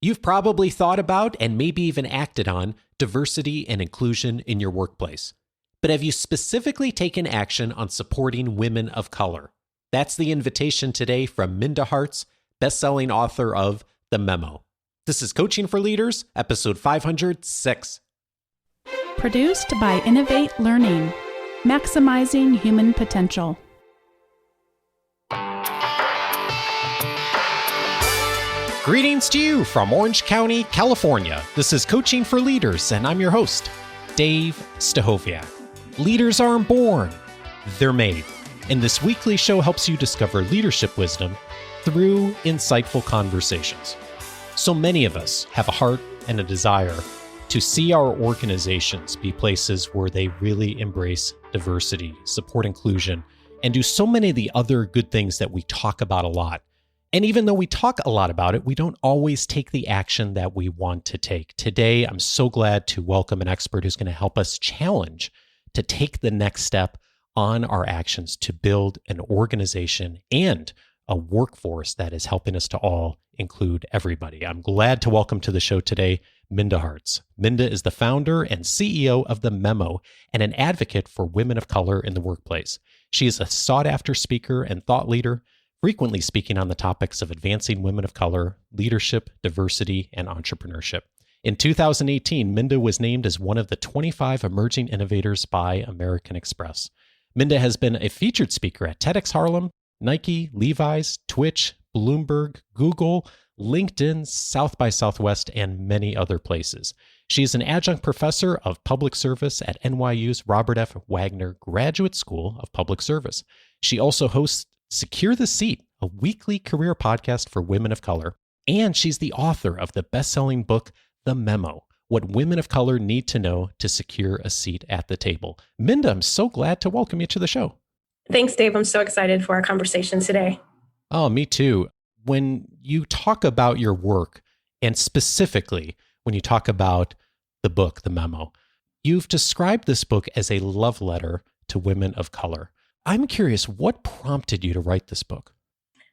You've probably thought about and maybe even acted on diversity and inclusion in your workplace. But have you specifically taken action on supporting women of color? That's the invitation today from Minda Harts, bestselling author of The Memo. This is Coaching for Leaders, episode 506. Produced by Innovate Learning, maximizing human potential. Greetings to you from Orange County, California. This is Coaching for Leaders, and I'm your host, Dave Stachowiak. Leaders aren't born, they're made. And this weekly show helps you discover leadership wisdom through insightful conversations. So many of us have a heart and a desire to see our organizations be places where they really embrace diversity, support inclusion, and do so many of the other good things that we talk about a lot. And even though we talk a lot about it, we don't always take the action that we want to take. Today, I'm so glad to welcome an expert who's going to help us challenge to take the next step on our actions to build an organization and a workforce that is helping us to all include everybody. I'm glad to welcome to the show today, Minda Harts. Minda is the founder and CEO of The Memo and an advocate for women of color in the workplace. She is a sought-after speaker and thought leader, frequently speaking on the topics of advancing women of color, leadership, diversity, and entrepreneurship. In 2018, Minda was named as one of the 25 emerging innovators by American Express. Minda has been a featured speaker at TEDx Harlem, Nike, Levi's, Twitch, Bloomberg, Google, LinkedIn, South by Southwest, and many other places. She is an adjunct professor of public service at NYU's Robert F. Wagner Graduate School of Public Service. She also hosts Secure the Seat, a weekly career podcast for women of color, and she's the author of the best-selling book, The Memo, What Women of Color Need to Know to Secure a Seat at the Table. Minda, I'm so glad to welcome you to the show. Thanks, Dave. I'm so excited for our conversation today. Oh, me too. When you talk about your work, and specifically when you talk about the book, The Memo, you've described this book as a love letter to women of color. I'm curious, what prompted you to write this book?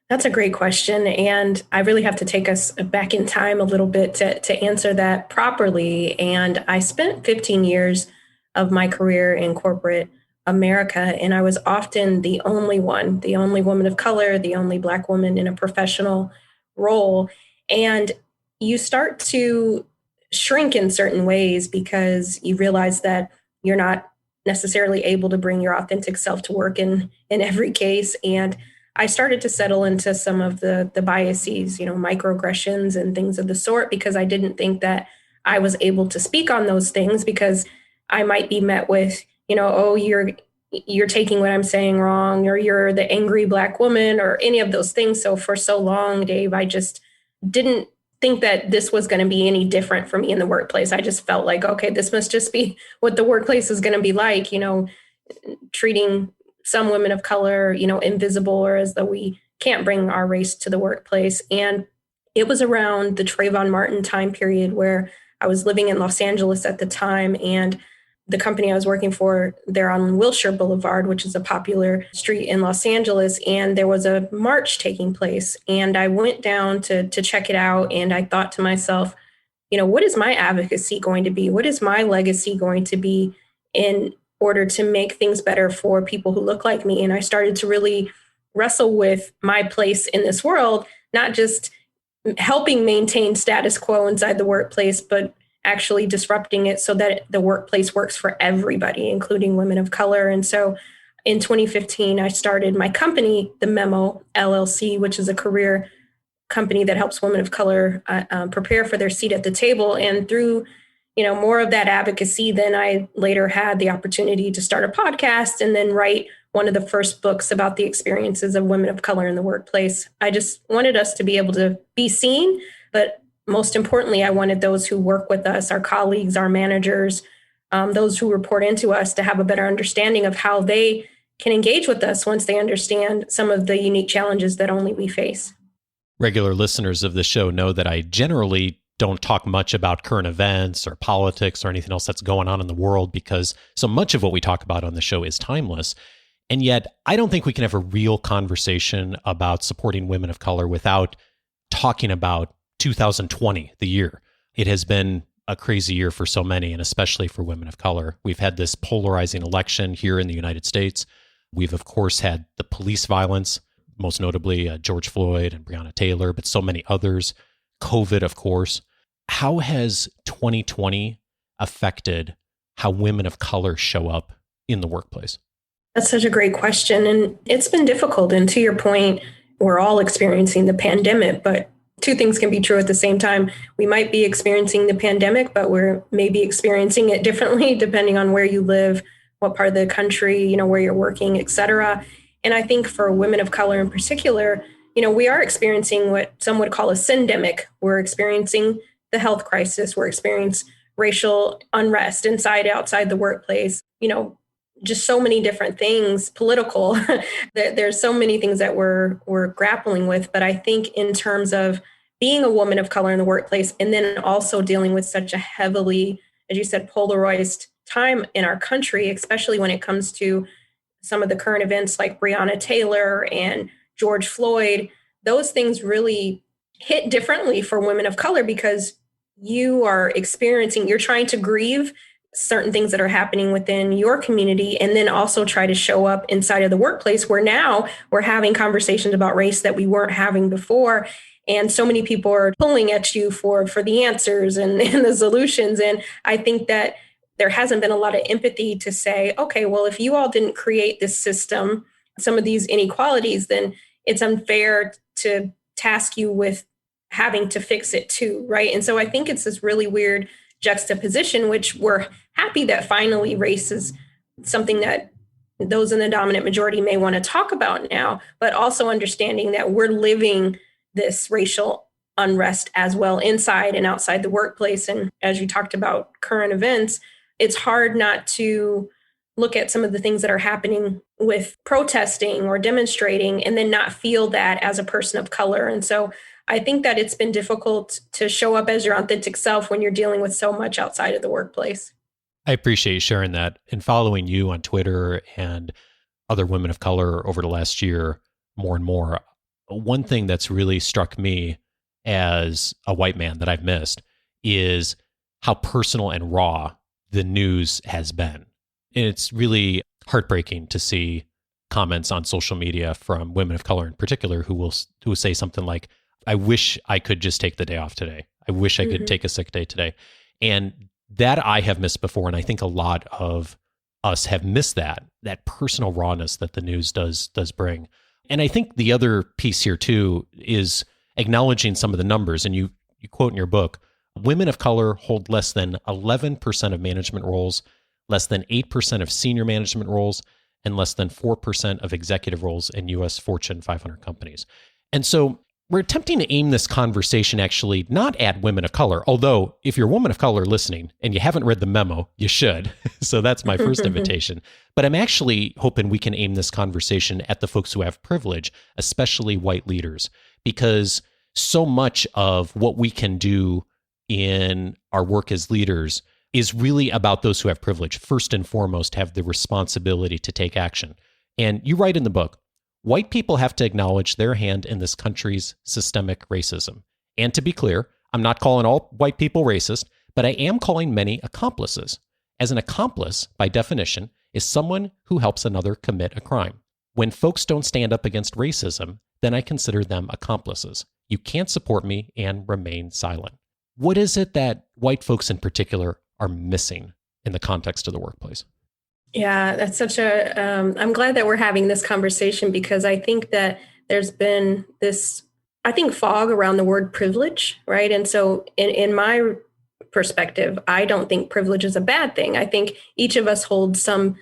That's a great question. And I really have to take us back in time a little bit to answer that properly. And I spent 15 years of my career in corporate America, and I was often the only woman of color, the only Black woman in a professional role. And you start to shrink in certain ways because you realize that you're not necessarily able to bring your authentic self to work in every case. And I started to settle into some of the biases, microaggressions and things of the sort, because I didn't think that I was able to speak on those things because I might be met with, oh, you're taking what I'm saying wrong, or you're the angry Black woman, or any of those things. So for so long, Dave, I just didn't think that this was going to be any different for me in the workplace. I just felt like, okay, this must just be what the workplace is going to be like, treating some women of color, invisible, or as though we can't bring our race to the workplace. And it was around the Trayvon Martin time period where I was living in Los Angeles at the time, and the company I was working for, they're on Wilshire Boulevard, which is a popular street in Los Angeles. And there was a march taking place. And I went down to check it out. And I thought to myself, what is my advocacy going to be? What is my legacy going to be in order to make things better for people who look like me? And I started to really wrestle with my place in this world, not just helping maintain status quo inside the workplace, but actually disrupting it so that the workplace works for everybody, including women of color. And so in 2015, I started my company, The Memo LLC, which is a career company that helps women of color prepare for their seat at the table. And through, more of that advocacy, then I later had the opportunity to start a podcast and then write one of the first books about the experiences of women of color in the workplace. I just wanted us to be able to be seen, but most importantly, I wanted those who work with us, our colleagues, our managers, those who report into us, to have a better understanding of how they can engage with us once they understand some of the unique challenges that only we face. Regular listeners of the show know that I generally don't talk much about current events or politics or anything else that's going on in the world, because so much of what we talk about on the show is timeless. And yet, I don't think we can have a real conversation about supporting women of color without talking about 2020, the year. It has been a crazy year for so many, and especially for women of color. We've had this polarizing election here in the United States. We've, of course, had the police violence, most notably George Floyd and Breonna Taylor, but so many others. COVID, of course. How has 2020 affected how women of color show up in the workplace? That's such a great question. And it's been difficult. And to your point, we're all experiencing the pandemic, but two things can be true at the same time. We might be experiencing the pandemic, but we're maybe experiencing it differently depending on where you live, what part of the country, where you're working, et cetera. And I think for women of color in particular, we are experiencing what some would call a syndemic. We're experiencing the health crisis. We're experiencing racial unrest inside, outside the workplace, just so many different things, political. There's so many things that we're grappling with. But I think in terms of being a woman of color in the workplace, and then also dealing with such a heavily, as you said, polarized time in our country, especially when it comes to some of the current events like Breonna Taylor and George Floyd, those things really hit differently for women of color because you're trying to grieve certain things that are happening within your community, and then also try to show up inside of the workplace where now we're having conversations about race that we weren't having before. And so many people are pulling at you for the answers and the solutions. And I think that there hasn't been a lot of empathy to say, okay, well, if you all didn't create this system, some of these inequalities, then it's unfair to task you with having to fix it too, right? And so I think it's this really weird juxtaposition, which we're happy that finally race is something that those in the dominant majority may want to talk about now, but also understanding that we're living this racial unrest as well inside and outside the workplace. And as you talked about current events, it's hard not to look at some of the things that are happening with protesting or demonstrating and then not feel that as a person of color. And so I think that it's been difficult to show up as your authentic self when you're dealing with so much outside of the workplace. I appreciate you sharing that and following you on Twitter and other women of color over the last year more and more. One thing that's really struck me as a white man that I've missed is how personal and raw the news has been. And it's really heartbreaking to see comments on social media from women of color in particular who will say something like, I wish I could just take the day off today. I wish I could take a sick day today. And that I have missed before. And I think a lot of us have missed that personal rawness that the news does bring. And I think the other piece here too is acknowledging some of the numbers. And you quote in your book, women of color hold less than 11% of management roles, less than 8% of senior management roles, and less than 4% of executive roles in U.S. Fortune 500 companies. And so we're attempting to aim this conversation actually not at women of color, although if you're a woman of color listening and you haven't read the memo, you should. So that's my first invitation. But I'm actually hoping we can aim this conversation at the folks who have privilege, especially white leaders, because so much of what we can do in our work as leaders is really about those who have privilege. First and foremost, have the responsibility to take action. And you write in the book, white people have to acknowledge their hand in this country's systemic racism. And to be clear, I'm not calling all white people racist, but I am calling many accomplices. As an accomplice, by definition, is someone who helps another commit a crime. When folks don't stand up against racism, then I consider them accomplices. You can't support me and remain silent. What is it that white folks in particular are missing in the context of the workplace? Yeah, that's such I'm glad that we're having this conversation because I think that there's been this, fog around the word privilege, right? And so in my perspective, I don't think privilege is a bad thing. I think each of us holds some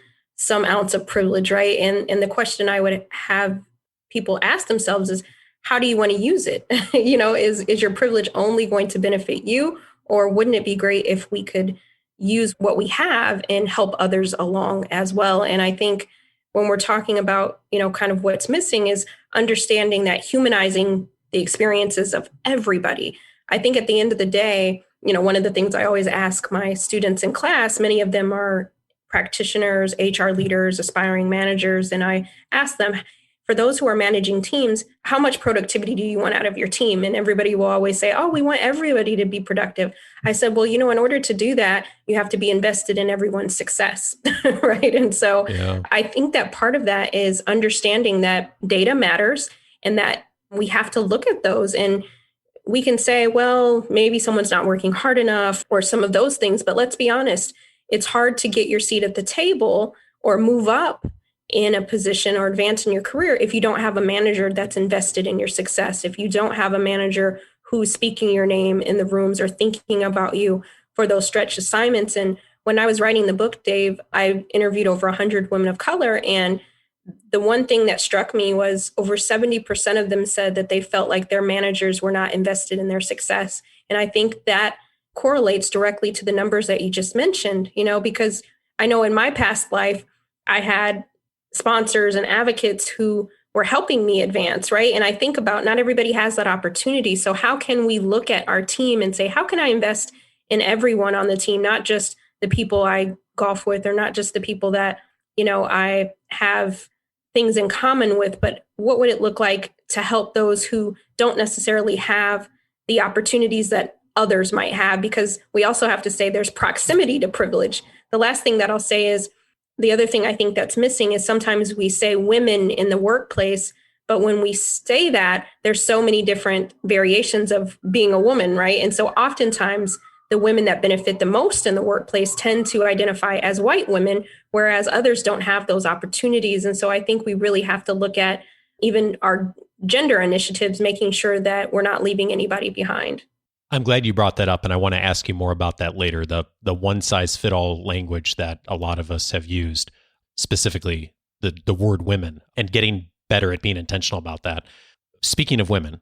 ounce of privilege, right? And the question I would have people ask themselves is, how do you want to use it? Is your privilege only going to benefit you? Or wouldn't it be great if we could use what we have and help others along as well? And I think when we're talking about, kind of what's missing is understanding that humanizing the experiences of everybody. I think at the end of the day, one of the things I always ask my students in class, many of them are practitioners, HR leaders, aspiring managers, and I ask them, for those who are managing teams, how much productivity do you want out of your team? And everybody will always say, oh, we want everybody to be productive. I said, well, in order to do that, you have to be invested in everyone's success, right? And so I think that part of that is understanding that data matters and that we have to look at those. And we can say, well, maybe someone's not working hard enough or some of those things. But let's be honest, it's hard to get your seat at the table or move up in a position or advance in your career if you don't have a manager that's invested in your success, if you don't have a manager who's speaking your name in the rooms or thinking about you for those stretch assignments. And when I was writing the book, Dave, I interviewed over 100 women of color. And the one thing that struck me was over 70% of them said that they felt like their managers were not invested in their success. And I think that correlates directly to the numbers that you just mentioned, because I know in my past life, I had sponsors and advocates who were helping me advance, right? And I think about not everybody has that opportunity. So how can we look at our team and say, how can I invest in everyone on the team, not just the people I golf with or not just the people that, I have things in common with, but what would it look like to help those who don't necessarily have the opportunities that others might have? Because we also have to say there's proximity to privilege. The last thing that I'll say is, the other thing I think that's missing is sometimes we say women in the workplace, but when we say that, there's so many different variations of being a woman, right? And so oftentimes the women that benefit the most in the workplace tend to identify as white women, whereas others don't have those opportunities. And so I think we really have to look at even our gender initiatives, making sure that we're not leaving anybody behind. I'm glad you brought that up, and I want to ask you more about that later, the one-size-fit-all language that a lot of us have used, specifically the word women, and getting better at being intentional about that. Speaking of women,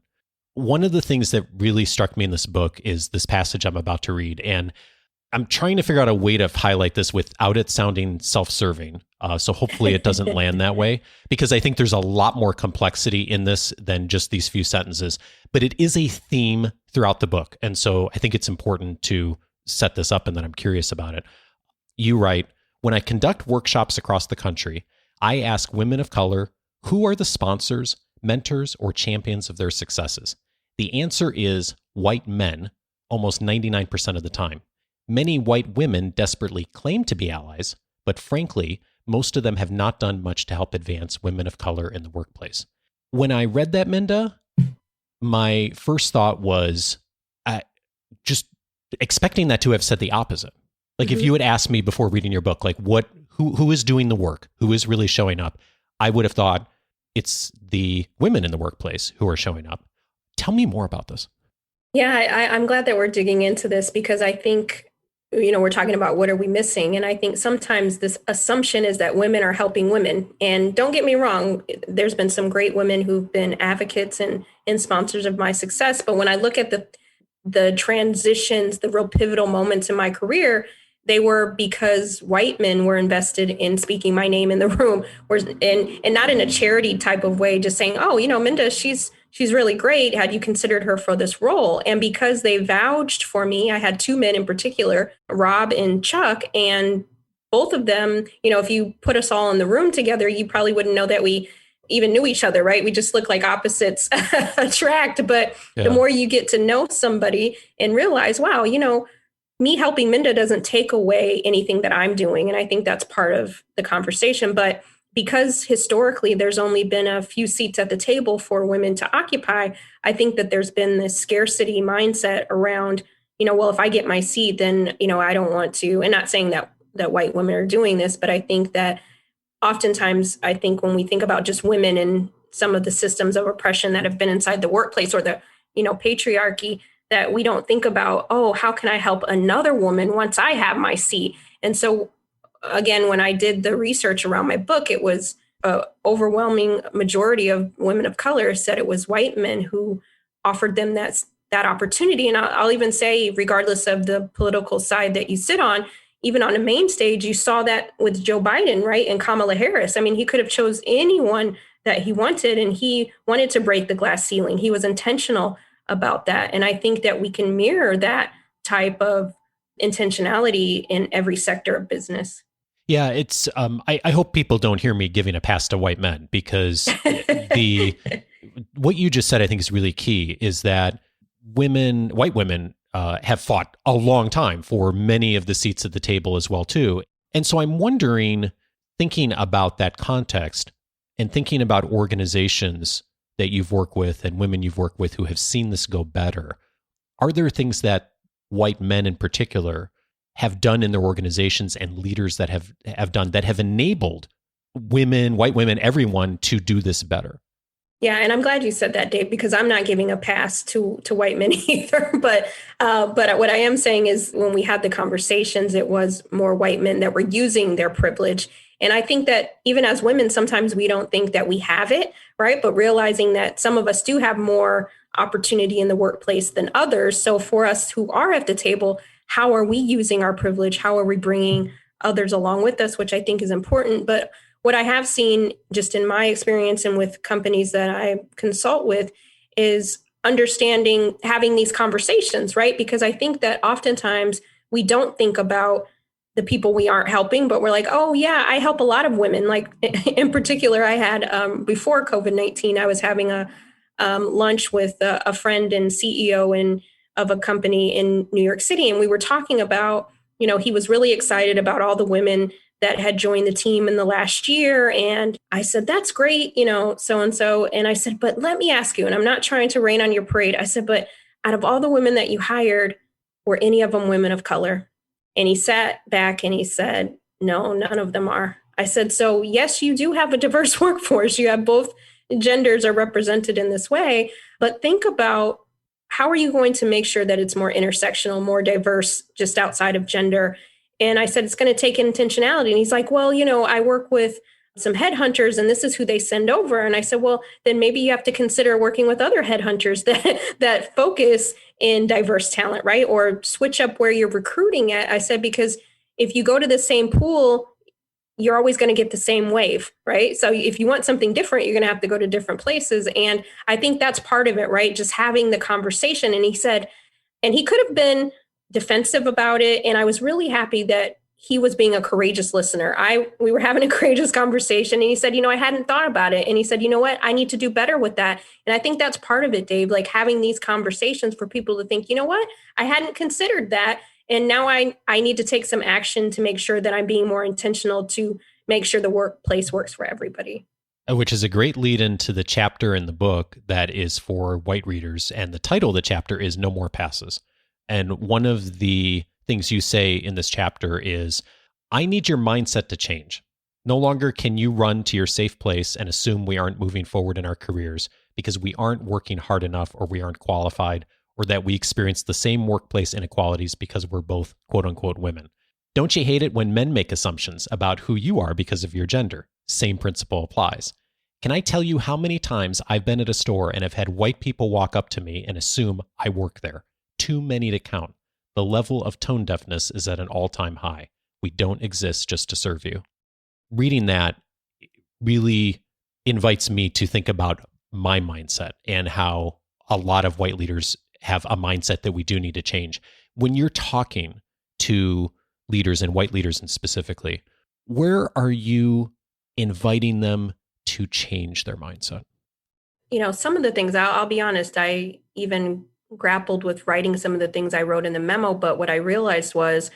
one of the things that really struck me in this book is this passage I'm about to read, and I'm trying to figure out a way to highlight this without it sounding self-serving. So hopefully it doesn't land that way, because I think there's a lot more complexity in this than just these few sentences. But it is a theme throughout the book. And so I think it's important to set this up and that I'm curious about it. You write, when I conduct workshops across the country, I ask women of color, who are the sponsors, mentors, or champions of their successes? The answer is white men, almost 99% of the time. Many white women desperately claim to be allies, but frankly, most of them have not done much to help advance women of color in the workplace. When I read that, Minda, my first thought was just expecting that to have said the opposite. Like if you had asked me before reading your book, like who is doing the work, who is really showing up, I would have thought it's the women in the workplace who are showing up. Tell me more about this. Yeah, I'm glad that we're digging into this because I think, we're talking about what are we missing? And I think sometimes this assumption is that women are helping women. And don't get me wrong, there's been some great women who've been advocates and sponsors of my success. But when I look at the transitions, the real pivotal moments in my career, they were because white men were invested in speaking my name in the room, and not in a charity type of way, just saying, oh, Minda, she's really great. Had you considered her for this role? And because they vouched for me, I had two men in particular, Rob and Chuck, and both of them, if you put us all in the room together, you probably wouldn't know that we even knew each other, right? We just look like opposites attract. But the more you get to know somebody and realize, wow, me helping Minda doesn't take away anything that I'm doing. And I think that's part of the conversation. But because historically there's only been a few seats at the table for women to occupy, I think that there's been this scarcity mindset around, well, if I get my seat, then, I don't want to. And not saying that white women are doing this, but I think that oftentimes, I think when we think about just women and some of the systems of oppression that have been inside the workplace or the, patriarchy, that we don't think about, oh, how can I help another woman once I have my seat? And so again, when I did the research around my book, it was an overwhelming majority of women of color said it was white men who offered them that opportunity. And I'll even say, regardless of the political side that you sit on, even on the main stage, you saw that with Joe Biden, right? And Kamala Harris. I mean, he could have chose anyone that he wanted, and he wanted to break the glass ceiling. He was intentional about that. And I think that we can mirror that type of intentionality in every sector of business. Yeah, it's I hope people don't hear me giving a pass to white men, because the what you just said, I think, is really key, is that white women have fought a long time for many of the seats at the table as well too. And so I'm wondering, thinking about that context and thinking about organizations that you've worked with and women you've worked with who have seen this go better, are there things that white men in particular have done in their organizations, and leaders that have done, that have enabled women, white women, everyone to do this better? Yeah, and I'm glad you said that, Dave, because I'm not giving a pass to white men either. But what I am saying is, when we had the conversations, it was more white men that were using their privilege. And I think that even as women, sometimes we don't think that we have it, right? But realizing that some of us do have more opportunity in the workplace than others. So for us who are at the table, how are we using our privilege? How are we bringing others along with us, which I think is important. But what I have seen just in my experience and with companies that I consult with is understanding, having these conversations, right? Because I think that oftentimes we don't think about the people we aren't helping, but we're like, oh yeah, I help a lot of women. Like in particular, I had before COVID-19, I was having a lunch with a friend and CEO of a company in New York City. And we were talking about, he was really excited about all the women that had joined the team in the last year. And I said, that's great, so and so. And I said, but let me ask you, and I'm not trying to rain on your parade. I said, but out of all the women that you hired, were any of them women of color? And he sat back and he said, no, none of them are. I said, so yes, you do have a diverse workforce. You have both genders are represented in this way, but think about, how are you going to make sure that it's more intersectional, more diverse, just outside of gender? And I said, it's going to take intentionality. And he's like, well, I work with some headhunters and this is who they send over. And I said, well, then maybe you have to consider working with other headhunters that focus in diverse talent, right? Or switch up where you're recruiting at. I said, because if you go to the same pool, you're always going to get the same wave, right? So if you want something different, you're going to have to go to different places. And I think that's part of it, right? Just having the conversation. And he said, and he could have been defensive about it. And I was really happy that he was being a courageous listener. We were having a courageous conversation, and he said, I hadn't thought about it. And he said, you know what, I need to do better with that. And I think that's part of it, Dave, like having these conversations for people to think, you know what, I hadn't considered that. And now I need to take some action to make sure that I'm being more intentional to make sure the workplace works for everybody. Which is a great lead into the chapter in the book that is for white readers. And the title of the chapter is No More Passes. And one of the things you say in this chapter is, I need your mindset to change. No longer can you run to your safe place and assume we aren't moving forward in our careers because we aren't working hard enough, or we aren't qualified, or that we experience the same workplace inequalities because we're both quote unquote women. Don't you hate it when men make assumptions about who you are because of your gender? Same principle applies. Can I tell you how many times I've been at a store and have had white people walk up to me and assume I work there? Too many to count. The level of tone deafness is at an all-time high. We don't exist just to serve you. Reading that really invites me to think about my mindset and how a lot of white leaders have a mindset that we do need to change. When you're talking to leaders, and white leaders and specifically, where are you inviting them to change their mindset? Some of the things, I'll be honest, I even grappled with writing some of the things I wrote in the memo. But what I realized was,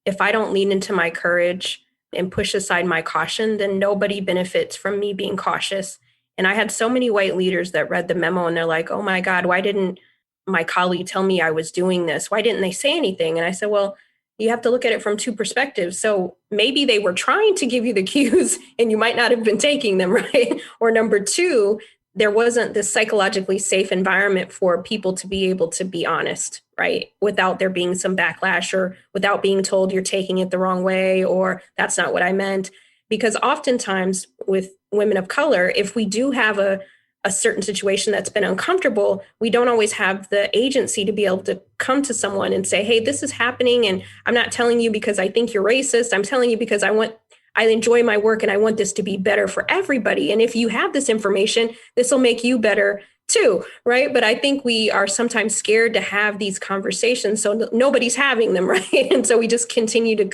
if I don't lean into my courage and push aside my caution, then nobody benefits from me being cautious. And I had so many white leaders that read the memo and they're like, oh my God, why didn't my colleague tell me I was doing this? Why didn't they say anything? And I said, well, you have to look at it from two perspectives. So maybe they were trying to give you the cues and you might not have been taking them, right? Or number two, there wasn't this psychologically safe environment for people to be able to be honest, right? Without there being some backlash, or without being told you're taking it the wrong way, or that's not what I meant. Because oftentimes with women of color, if we do have a certain situation that's been uncomfortable, we don't always have the agency to be able to come to someone and say, hey, this is happening. And I'm not telling you because I think you're racist. I'm telling you because I enjoy my work and I want this to be better for everybody. And if you have this information, this will make you better too, right? But I think we are sometimes scared to have these conversations. So nobody's having them, right? And so we just continue to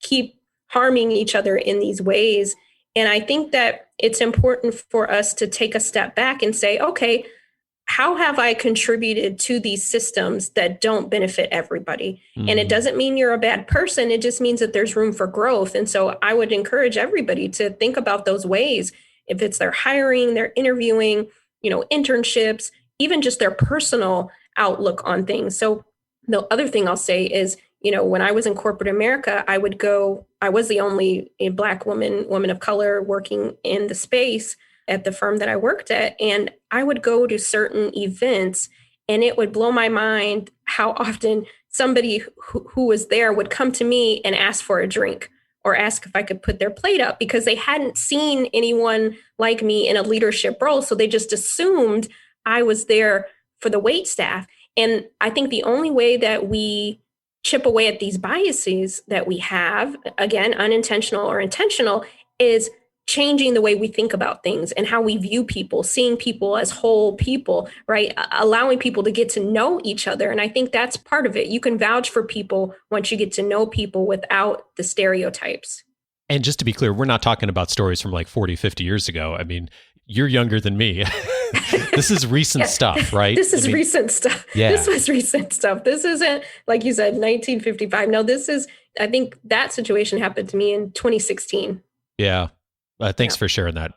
keep harming each other in these ways. And I think that it's important for us to take a step back and say, okay, how have I contributed to these systems that don't benefit everybody? And it doesn't mean you're a bad person. It just means that there's room for growth. And so I would encourage everybody to think about those ways. If it's their hiring, their interviewing, internships, even just their personal outlook on things. So the other thing I'll say is, when I was in corporate America, I was the only Black woman of color working in the space at the firm that I worked at. And I would go to certain events and it would blow my mind how often somebody who was there would come to me and ask for a drink or ask if I could put their plate up because they hadn't seen anyone like me in a leadership role. So they just assumed I was there for the wait staff. And I think the only way that we chip away at these biases that we have, again, unintentional or intentional, is changing the way we think about things and how we view people, seeing people as whole people, right? Allowing people to get to know each other. And I think that's part of it. You can vouch for people once you get to know people without the stereotypes. And just to be clear, we're not talking about stories from like 40, 50 years ago. I mean, you're younger than me. This is recent stuff, right? This is recent stuff. Yeah. This was recent stuff. This isn't, like you said, 1955. No, I think that situation happened to me in 2016. Yeah. Thanks for sharing that.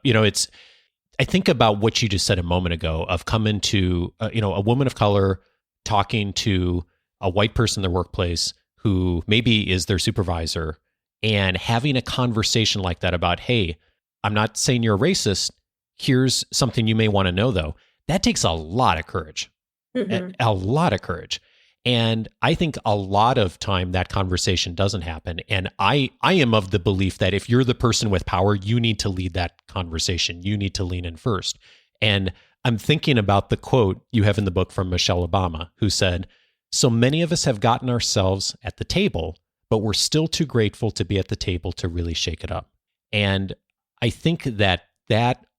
I think about what you just said a moment ago of coming to, a woman of color talking to a white person in their workplace who maybe is their supervisor and having a conversation like that about, hey, I'm not saying you're a racist. Here's something you may want to know, though. That takes a lot of courage, a lot of courage. And I think a lot of time that conversation doesn't happen. And I am of the belief that if you're the person with power, you need to lead that conversation. You need to lean in first. And I'm thinking about the quote you have in the book from Michelle Obama, who said, "So many of us have gotten ourselves at the table, but we're still too grateful to be at the table to really shake it up." And I think that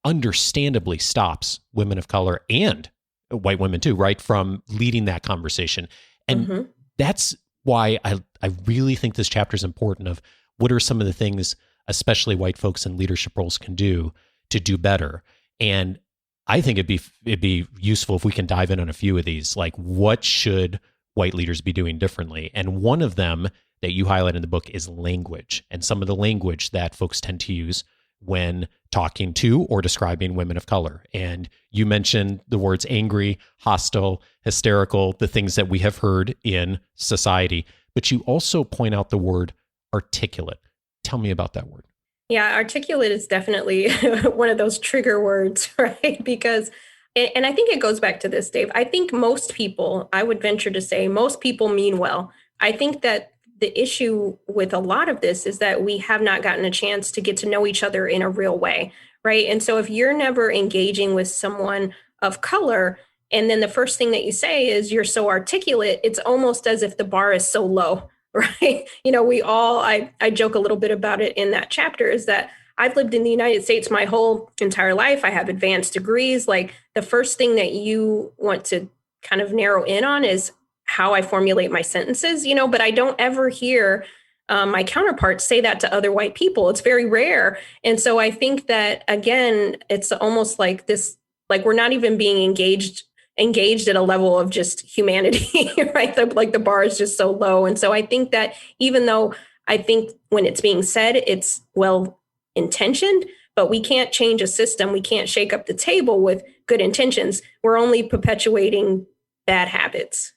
understandably stops women of color and white women too, right, from leading that conversation. And that's why I really think this chapter is important of what are some of the things, especially white folks in leadership roles, can do to do better. And I think it'd be useful if we can dive in on a few of these, like what should white leaders be doing differently? And one of them that you highlight in the book is language, and some of the language that folks tend to use when talking to or describing women of color. And you mentioned the words angry, hostile, hysterical, the things that we have heard in society, but you also point out the word articulate. Tell me about that word. Yeah, articulate is definitely one of those trigger words, right? Because, and I think it goes back to this, Dave. I think most people, I would venture to say, most people mean well. I think that the issue with a lot of this is that we have not gotten a chance to get to know each other in a real way, right? And so if you're never engaging with someone of color, and then the first thing that you say is you're so articulate, it's almost as if the bar is so low, right? I joke a little bit about it in that chapter, is that I've lived in the United States my whole entire life. I have advanced degrees. Like the first thing that you want to kind of narrow in on is how I formulate my sentences, but I don't ever hear my counterparts say that to other white people. It's very rare. And so I think that, again, it's almost like this, like we're not even being engaged at a level of just humanity, right? Like the bar is just so low. And so I think that even though I think when it's being said, it's well intentioned, but we can't change a system. We can't shake up the table with good intentions. We're only perpetuating bad habits.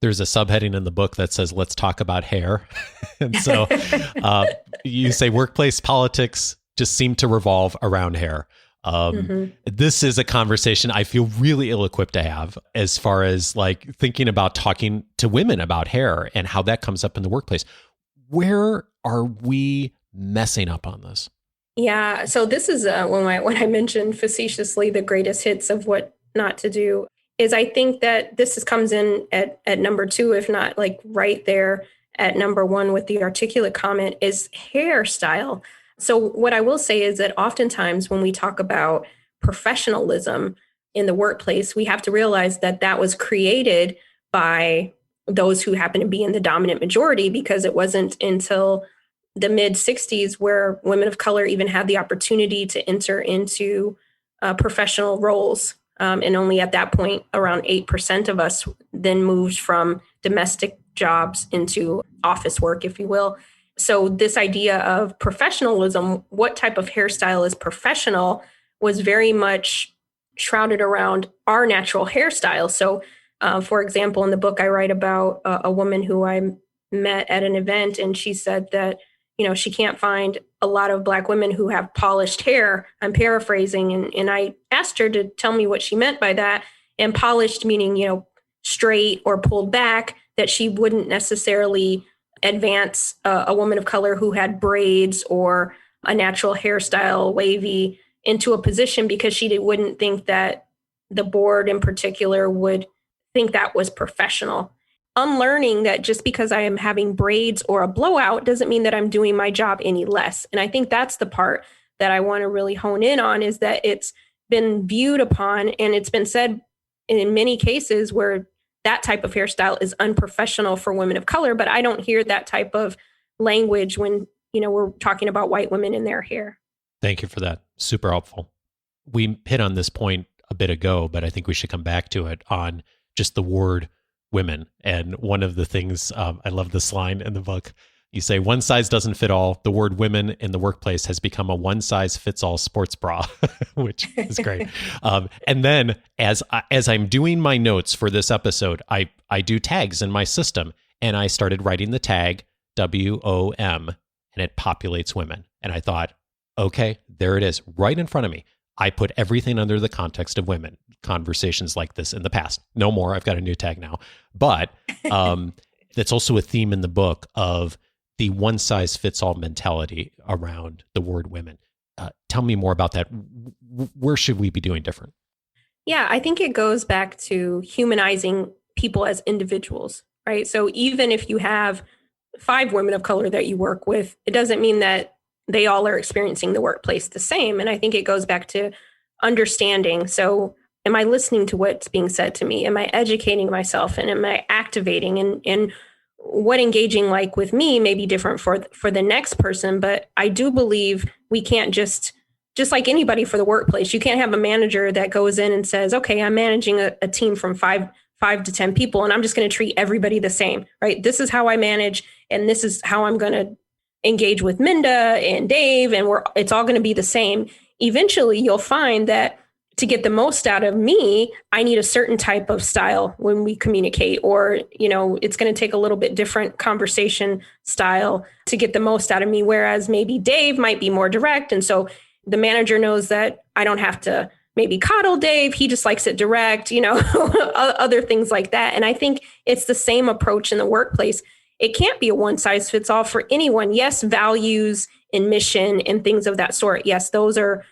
There's a subheading in the book that says, let's talk about hair. And so you say workplace politics just seem to revolve around hair. This is a conversation I feel really ill-equipped to have as far as like thinking about talking to women about hair and how that comes up in the workplace. Where are we messing up on this? Yeah. So this is when I mentioned facetiously the greatest hits of what not to do, is I think that this comes in at number 2, if not like right there at number 1 with the articulate comment, is hairstyle. So what I will say is that oftentimes when we talk about professionalism in the workplace, we have to realize that that was created by those who happen to be in the dominant majority, because it wasn't until the mid 60s where women of color even had the opportunity to enter into professional roles. And only at that point, around 8% of us then moved from domestic jobs into office work, if you will. So this idea of professionalism, what type of hairstyle is professional, was very much shrouded around our natural hairstyle. So, for example, in the book, I write about a woman who I met at an event, and she said that, she can't find a lot of Black women who have polished hair. I'm paraphrasing. And I asked her to tell me what she meant by that. And polished meaning, straight or pulled back, that she wouldn't necessarily advance a woman of color who had braids or a natural hairstyle, wavy, into a position because she wouldn't think that the board in particular would think that was professional. Unlearning that just because I am having braids or a blowout doesn't mean that I'm doing my job any less. And I think that's the part that I want to really hone in on, is that it's been viewed upon, and it's been said in many cases where that type of hairstyle is unprofessional for women of color, but I don't hear that type of language when, we're talking about white women in their hair. Thank you for that. Super helpful. We hit on this point a bit ago, but I think we should come back to it on just the word women. And one of the things, I love this line in the book. You say, one size doesn't fit all. The word women in the workplace has become a one size fits all sports bra, which is great. And then as I'm doing my notes for this episode, I do tags in my system, and I started writing the tag WOM, and it populates women. And I thought, okay, there it is right in front of me. I put everything under the context of women. Conversations like this in the past. No more. I've got a new tag now. But that's also a theme in the book of the one size fits all mentality around the word women. Tell me more about that. Where should we be doing different? Yeah, I think it goes back to humanizing people as individuals, right? So even if you have 5 women of color that you work with, it doesn't mean that they all are experiencing the workplace the same. And I think it goes back to understanding. So am I listening to what's being said to me? Am I educating myself? And am I activating? And what engaging like with me may be different for the next person. But I do believe we can't just like anybody for the workplace, you can't have a manager that goes in and says, okay, I'm managing a team from five to 10 people, and I'm just going to treat everybody the same, right? This is how I manage, and this is how I'm going to engage with Minda and Dave, and it's all going to be the same. Eventually, you'll find that to get the most out of me, I need a certain type of style when we communicate, or, it's going to take a little bit different conversation style to get the most out of me. Whereas maybe Dave might be more direct. And so the manager knows that I don't have to maybe coddle Dave. He just likes it direct, other things like that. And I think it's the same approach in the workplace. It can't be a one size fits all for anyone. Yes, values and mission and things of that sort. Yes, those are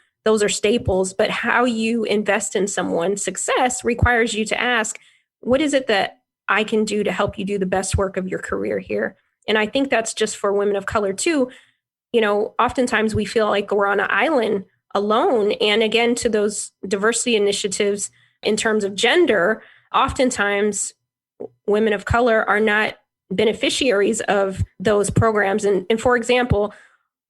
staples, but how you invest in someone's success requires you to ask, what is it that I can do to help you do the best work of your career here? And I think that's just for women of color too. Oftentimes we feel like we're on an island alone. And again, to those diversity initiatives in terms of gender, oftentimes women of color are not beneficiaries of those programs. And for example,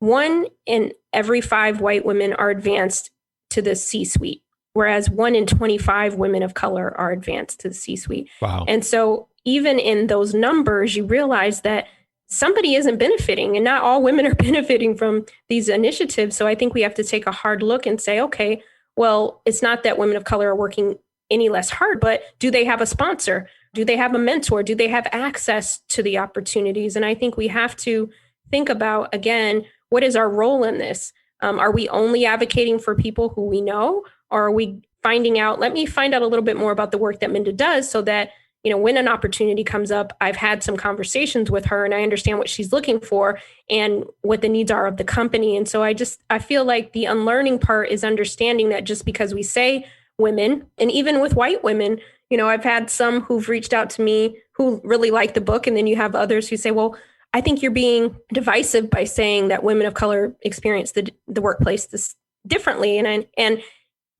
1 in every 5 white women are advanced to the C-suite, whereas 1 in 25 women of color are advanced to the C-suite. Wow. And so even in those numbers, you realize that somebody isn't benefiting, and not all women are benefiting from these initiatives. So I think we have to take a hard look and say, okay, well, it's not that women of color are working any less hard, but do they have a sponsor? Do they have a mentor? Do they have access to the opportunities? And I think we have to think about, again, what is our role in this? Are we only advocating for people who we know? Or are we finding out, let me find out a little bit more about the work that Minda does so that, when an opportunity comes up, I've had some conversations with her and I understand what she's looking for and what the needs are of the company. And so I feel like the unlearning part is understanding that just because we say women, and even with white women, I've had some who've reached out to me who really like the book. And then you have others who say, well, I think you're being divisive by saying that women of color experience the workplace this differently. And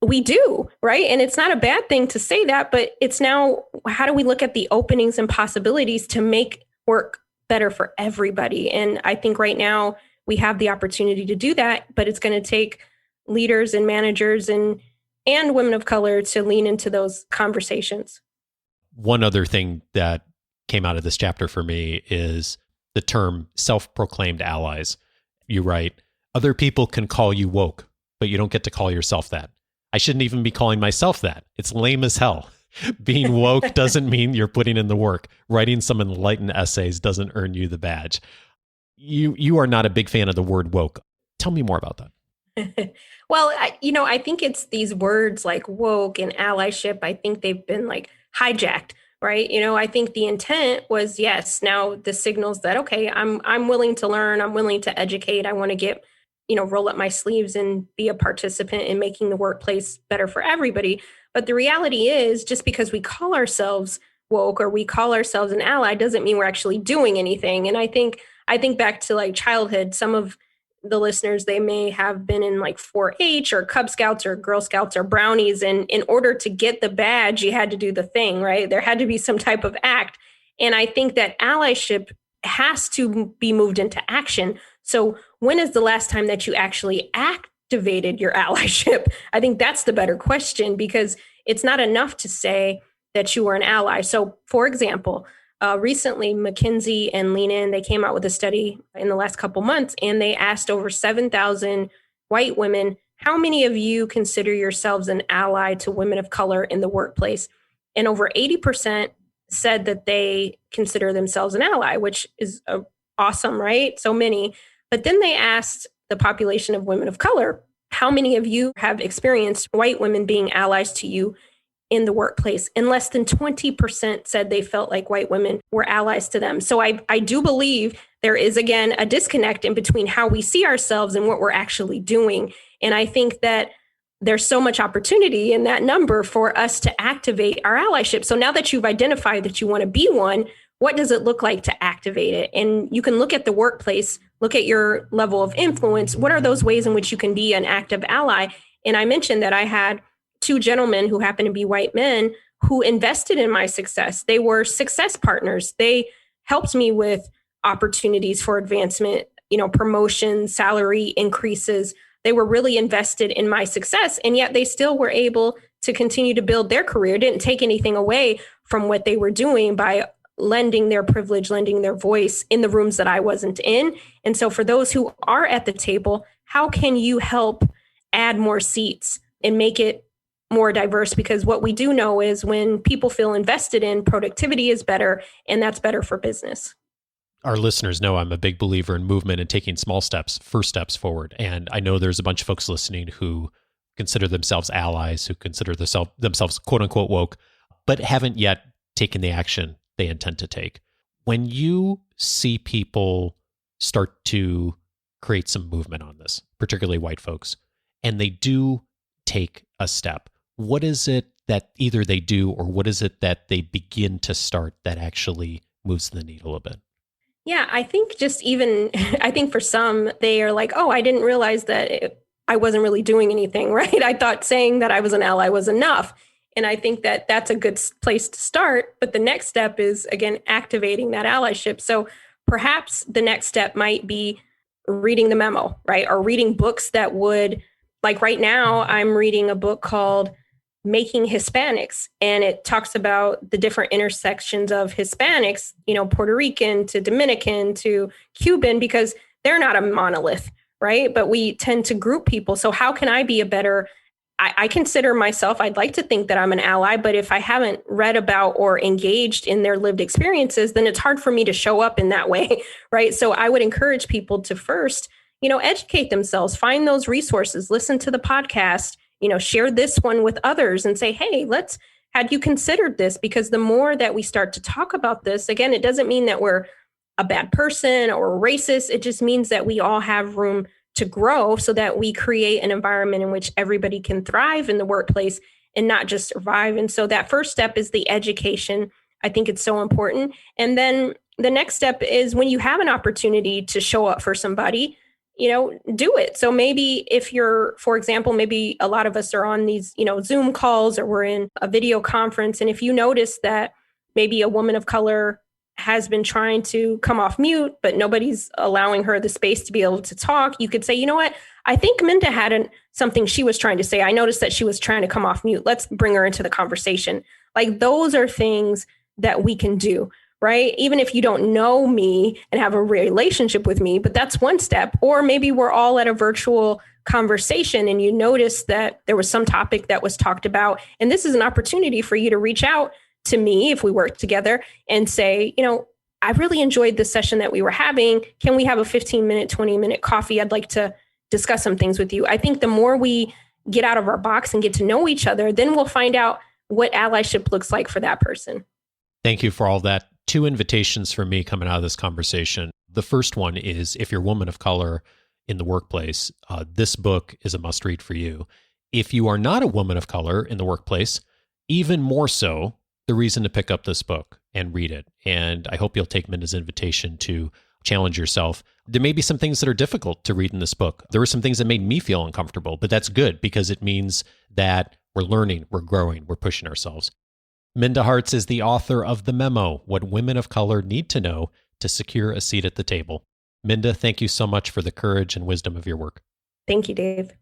we do, right? And it's not a bad thing to say that, but it's now, how do we look at the openings and possibilities to make work better for everybody. And I think right now we have the opportunity to do that, but it's going to take leaders and managers and women of color to lean into those conversations. One other thing that came out of this chapter for me is the term self-proclaimed allies. You write, other people can call you woke, but you don't get to call yourself that. I shouldn't even be calling myself that. It's lame as hell. Being woke doesn't mean you're putting in the work. Writing some enlightened essays doesn't earn you the badge. You are not a big fan of the word woke. Tell me more about that. Well, I think it's these words like woke and allyship. I think they've been like hijacked, right? I think the intent was, yes, now the signals that, okay, I'm willing to learn. I'm willing to educate. I want to get, roll up my sleeves and be a participant in making the workplace better for everybody. But the reality is, just because we call ourselves woke or we call ourselves an ally doesn't mean we're actually doing anything. And I think back to like childhood, some of the listeners, they may have been in like 4-H or Cub Scouts or Girl Scouts or Brownies. And in order to get the badge, you had to do the thing, right? There had to be some type of act. And I think that allyship has to be moved into action. So when is the last time that you actually activated your allyship? I think that's the better question, because it's not enough to say that you are an ally. So for example, recently, McKinsey and Lean In, they came out with a study in the last couple months, and they asked over 7,000 white women, how many of you consider yourselves an ally to women of color in the workplace? And over 80% said that they consider themselves an ally, which is awesome, right? So many. But then they asked the population of women of color, how many of you have experienced white women being allies to you in the workplace? And less than 20% said they felt like white women were allies to them. So I do believe there is, again, a disconnect in between how we see ourselves and what we're actually doing. And I think that there's so much opportunity in that number for us to activate our allyship. So now that you've identified that you want to be one, what does it look like to activate it? And you can look at the workplace, look at your level of influence. What are those ways in which you can be an active ally? And I mentioned that I had 2 gentlemen who happened to be white men who invested in my success. They were success partners. They helped me with opportunities for advancement, promotion, salary increases. They were really invested in my success, and yet they still were able to continue to build their career. Didn't take anything away from what they were doing by lending their privilege, lending their voice in the rooms that I wasn't in. And so for those who are at the table, how can you help add more seats and make it more diverse? Because what we do know is when people feel invested in, productivity is better, and that's better for business. Our listeners know I'm a big believer in movement and taking small steps, first steps forward. And I know there's a bunch of folks listening who consider themselves allies, who consider themselves quote unquote woke, but haven't yet taken the action they intend to take. When you see people start to create some movement on this, particularly white folks, and they do take a step, what is it that either they do or what is it that they begin to start that actually moves the needle a bit? Yeah, I think I think for some, they are like, oh, I didn't realize that I wasn't really doing anything, right? I thought saying that I was an ally was enough. And I think that that's a good place to start. But the next step is, again, activating that allyship. So perhaps the next step might be reading the memo, right? Or reading books that would, like right now, I'm reading a book called Making Hispanics. And it talks about the different intersections of Hispanics, Puerto Rican to Dominican to Cuban, because they're not a monolith, right? But we tend to group people. So how can I be a better, I consider myself, I'd like to think that I'm an ally, but if I haven't read about or engaged in their lived experiences, then it's hard for me to show up in that way, right? So I would encourage people to first, educate themselves, find those resources, listen to the podcast, share this one with others and say, hey, had you considered this? Because the more that we start to talk about this, again, it doesn't mean that we're a bad person or racist. It just means that we all have room to grow so that we create an environment in which everybody can thrive in the workplace and not just survive. And so that first step is the education. I think it's so important. And then the next step is when you have an opportunity to show up for somebody, do it. So maybe if you're, for example, maybe a lot of us are on these, Zoom calls or we're in a video conference. And if you notice that maybe a woman of color has been trying to come off mute, but nobody's allowing her the space to be able to talk, you could say, you know what? I think Minda had something she was trying to say. I noticed that she was trying to come off mute. Let's bring her into the conversation. Like, those are things that we can do, right? Even if you don't know me and have a relationship with me, but that's one step. Or maybe we're all at a virtual conversation and you notice that there was some topic that was talked about. And this is an opportunity for you to reach out to me if we work together and say, you know, I really enjoyed the session that we were having. Can we have a 15-minute, 20-minute coffee? I'd like to discuss some things with you. I think the more we get out of our box and get to know each other, then we'll find out what allyship looks like for that person. Thank you for all that. 2 invitations for me coming out of this conversation. The first one is, if you're a woman of color in the workplace, this book is a must read for you. If you are not a woman of color in the workplace, even more so, the reason to pick up this book and read it. And I hope you'll take Minda's invitation to challenge yourself. There may be some things that are difficult to read in this book. There were some things that made me feel uncomfortable, but that's good because it means that we're learning, we're growing, we're pushing ourselves. Minda Harts is the author of the Memo, What Women of Color Need to Know to Secure a Seat at the Table. Minda, thank you so much for the courage and wisdom of your work. Thank you, Dave.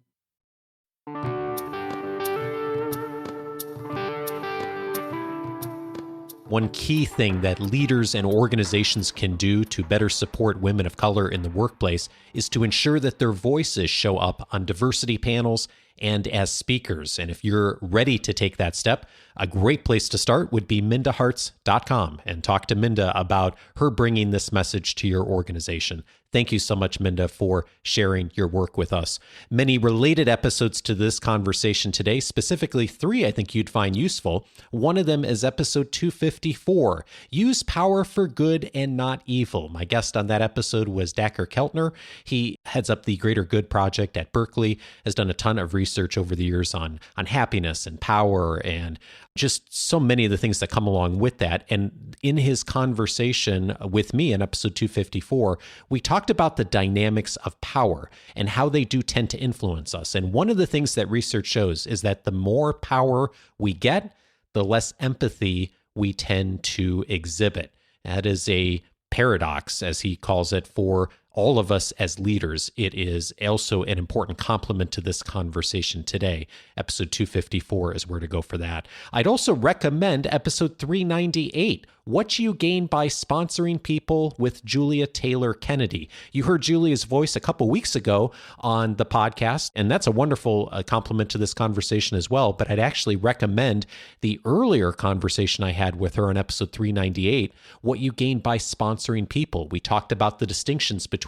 One key thing that leaders and organizations can do to better support women of color in the workplace is to ensure that their voices show up on diversity panels and as speakers. And if you're ready to take that step, a great place to start would be mindaharts.com and talk to Minda about her bringing this message to your organization. Thank you so much, Minda, for sharing your work with us. Many related episodes to this conversation today, specifically 3 I think you'd find useful. One of them is episode 254, Use Power for Good and Not Evil. My guest on that episode was Dacher Keltner. He heads up the Greater Good Project at Berkeley, has done a ton of research over the years on happiness and power and just so many of the things that come along with that. And in his conversation with me in episode 254, we talked about the dynamics of power and how they do tend to influence us. And one of the things that research shows is that the more power we get, the less empathy we tend to exhibit. That is a paradox, as he calls it, for all of us as leaders. It is also an important complement to this conversation today. Episode 254 is where to go for that. I'd also recommend episode 398, What You Gain by Sponsoring People with Julia Taylor Kennedy. You heard Julia's voice a couple weeks ago on the podcast, and that's a wonderful complement to this conversation as well. But I'd actually recommend the earlier conversation I had with her on episode 398, What You Gain by Sponsoring People. We talked about the distinctions between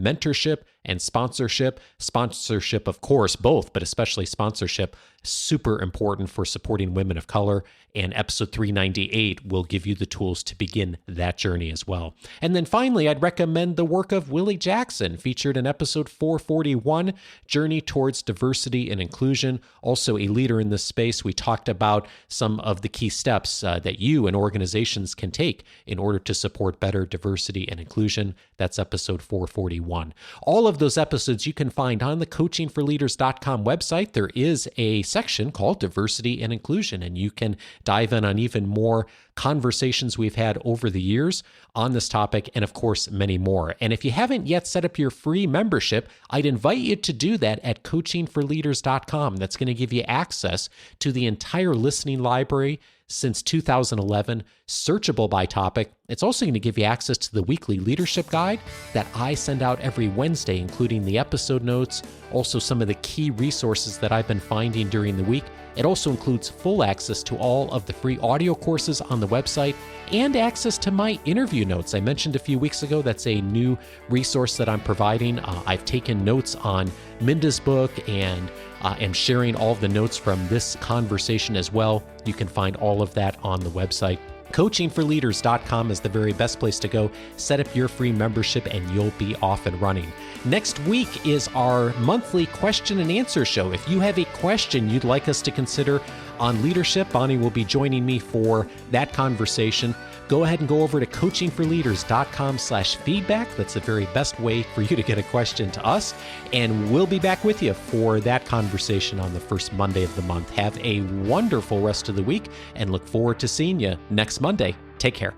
mentorship and sponsorship. Sponsorship, of course, both, but especially sponsorship, super important for supporting women of color. And episode 398 will give you the tools to begin that journey as well. And then finally, I'd recommend the work of Willie Jackson, featured in episode 441, Journey Towards Diversity and Inclusion. Also a leader in this space. We talked about some of the key steps that you and organizations can take in order to support better diversity and inclusion. That's episode 441. All of those episodes you can find on the coachingforleaders.com website. There is a section called Diversity and Inclusion, and you can dive in on even more conversations we've had over the years on this topic, and of course, many more. And if you haven't yet set up your free membership, I'd invite you to do that at coachingforleaders.com. That's going to give you access to the entire listening library since 2011, searchable by topic. It's also going to give you access to the weekly leadership guide that I send out every Wednesday, including the episode notes, also some of the key resources that I've been finding during the week. It also includes full access to all of the free audio courses on the website and access to my interview notes. I mentioned a few weeks ago that's a new resource that I'm providing. I've taken notes on Minda's book and am sharing all of the notes from this conversation as well. You can find all of that on the website. Coachingforleaders.com is the very best place to go. Set up your free membership and you'll be off and running. Next week is our monthly question and answer show. If you have a question you'd like us to consider on leadership, Bonnie will be joining me for that conversation. Go ahead and go over to coachingforleaders.com/feedback. That's the very best way for you to get a question to us. And we'll be back with you for that conversation on the first Monday of the month. Have a wonderful rest of the week and look forward to seeing you next Monday. Take care.